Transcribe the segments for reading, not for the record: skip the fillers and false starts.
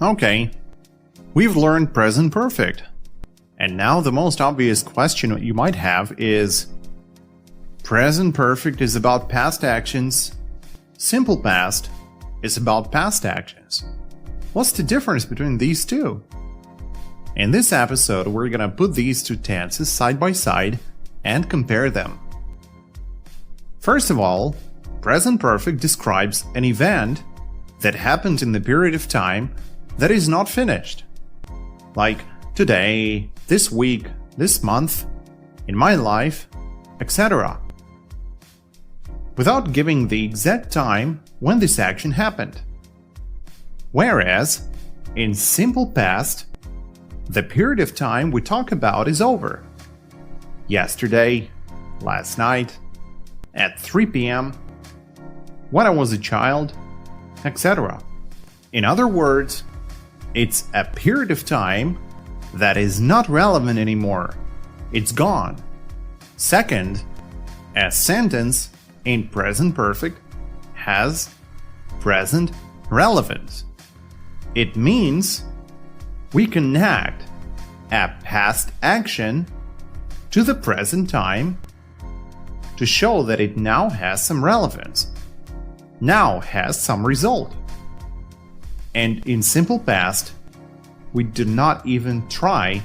Okay, we've learned present perfect. And now the most obvious question you might have is, present perfect is about past actions, simple past is about past actions. What's the difference between these two? In this episode, we're gonna put these two tenses side by side and compare them. First of all, present perfect describes an event that happened in the period of time that is not finished. Like today, this week, this month, in my life, etc. Without giving the exact time when this action happened. Whereas, in simple past, the period of time we talk about is over. Yesterday, last night, at 3 p.m., when I was a child, etc. In other words, it's a period of time that is not relevant anymore. It's gone. Second, a sentence in present perfect has present relevance. It means we connect a past action to the present time to show that it now has some relevance, now has some result. And in simple past, we do not even try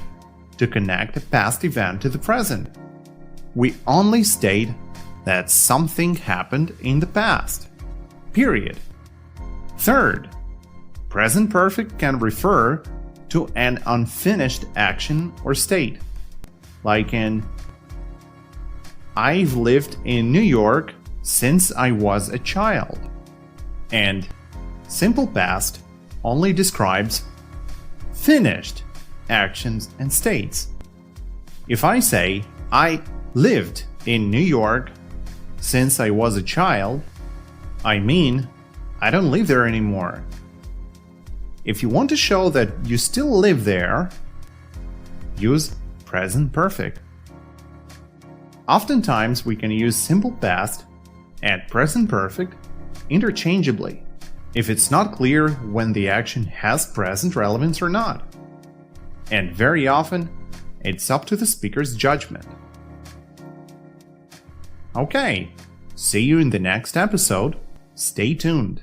to connect a past event to the present. We only state that something happened in the past. Period. Third, present perfect can refer to an unfinished action or state. Like in, I've lived in New York since I was a child. And simple past only describes finished actions and states. If I say, I lived in New York since I was a child, I mean, I don't live there anymore. If you want to show that you still live there, use present perfect. Oftentimes we can use simple past and present perfect interchangeably if it's not clear when the action has present relevance or not. And very often, it's up to the speaker's judgment. Okay, see you in the next episode. Stay tuned.